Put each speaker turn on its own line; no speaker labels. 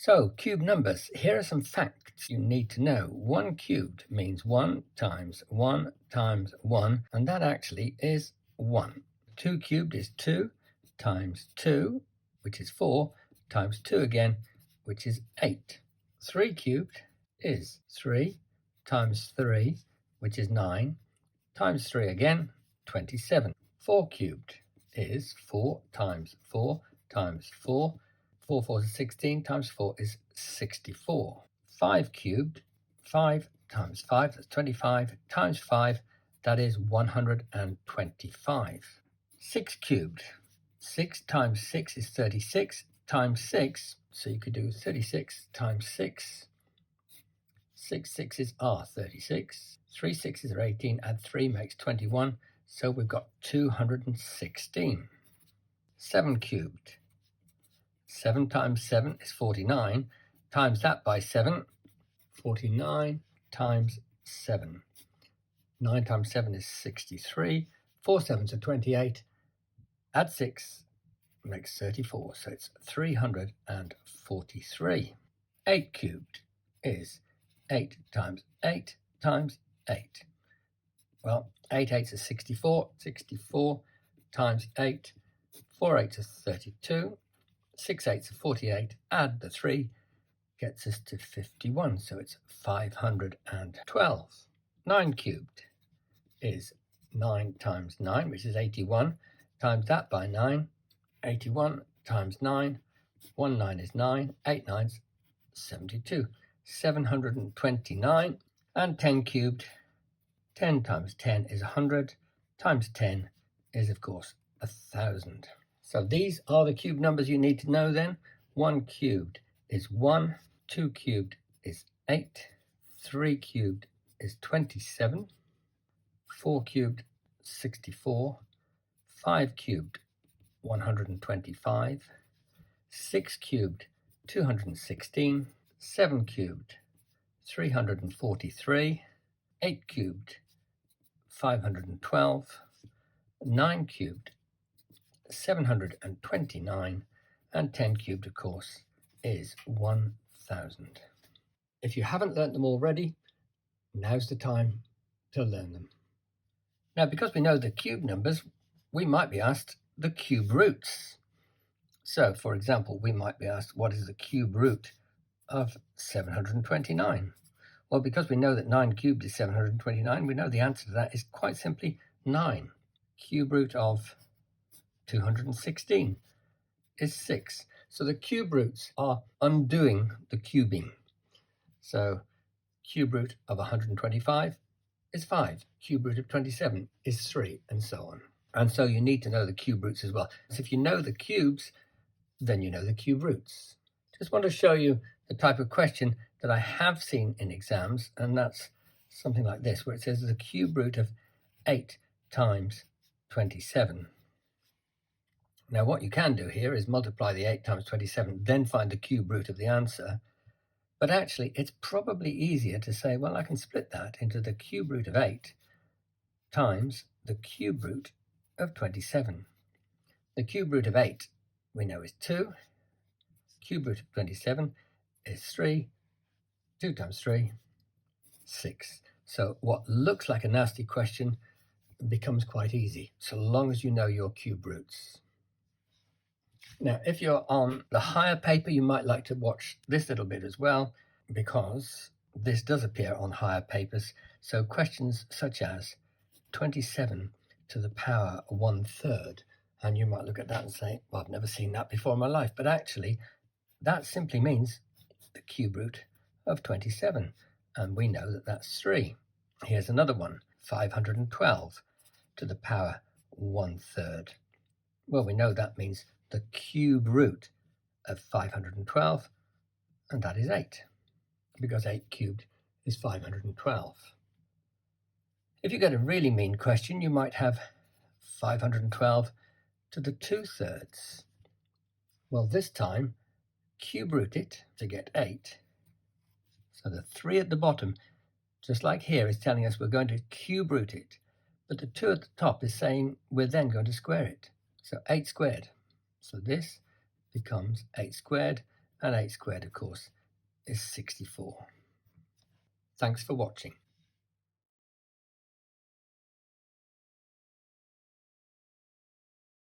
So, cube numbers. Here are some facts you need to know. 1 cubed means 1 times 1 times 1, and that actually is 1. 2 cubed is 2 times 2, which is 4, times 2 again, which is 8. 3 cubed is 3 times 3, which is 9, times 3 again, 27. 4 cubed is 4 times 4 times 4. 4 4 is 16, times 4 is 64. 5 cubed, 5 times 5, that's 25, times 5, that is 125. 6 cubed, 6 times 6 is 36, times 6, so you could do 36 times 6. 6 sixes are 36, 3 sixes are 18, add 3 makes 21, so we've got 216. 7 cubed, 7 times 7 is 49, times that by 7, 49 times 7. 9 times 7 is 63, 4 sevens are 28, add 6 makes 34, so it's 343. 8 cubed is 8 times 8 times 8. Well, 8 eights is 64, 64 times 8, 4 eights is 32, 6 eights are 48, add the 3, gets us to 51, so it's 512. 9 cubed is 9 times 9, which is 81, times that by 9, 81 times 9, 1 9 is 9, 8 9's 72, 729, and 10 cubed, 10 times 10 is 100, times 10 is, of course, 1,000. So these are the cube numbers you need to know then. 1 cubed is 1, 2 cubed is 8, 3 cubed is 27, 4 cubed 64, 5 cubed 125, 6 cubed 216, 7 cubed 343, 8 cubed 512, 9 cubed 729, and 10 cubed, of course, is 1,000. If you haven't learnt them already, now's the time to learn them. Now, because we know the cube numbers, we might be asked the cube roots. So, for example, we might be asked, what is the cube root of 729? Well, because we know that 9 cubed is 729, we know the answer to that is quite simply 9. Cube root of 216 is 6. So the cube roots are undoing the cubing. So cube root of 125 is 5. Cube root of 27 is 3, and so on. And so you need to know the cube roots as well. So if you know the cubes, then you know the cube roots. Just want to show you the type of question that I have seen in exams, and that's something like this, where it says the cube root of 8 times 27. Now what you can do here is multiply the 8 times 27, then find the cube root of the answer. But actually, it's probably easier to say, well, I can split that into the cube root of 8 times the cube root of 27. The cube root of 8 we know is 2. Cube root of 27 is 3. 2 times 3, 6. So what looks like a nasty question becomes quite easy, so long as you know your cube roots. Now, if you're on the higher paper, you might like to watch this little bit as well, because this does appear on higher papers. So questions such as 27 to the power 1/3, and you might look at that and say, well, I've never seen that before in my life. But actually, that simply means the cube root of 27, and we know that that's 3. Here's another one, 512 to the power 1/3. Well, we know that means the cube root of 512, and that is 8, because 8 cubed is 512. If you get a really mean question, you might have 512 to the 2/3. Well, this time, cube root it to get 8. So the 3 at the bottom, just like here, is telling us we're going to cube root it, but the 2 at the top is saying we're then going to square it. So 8 squared. So this becomes 8 squared, and 8 squared, of course, is 64. Thanks for watching.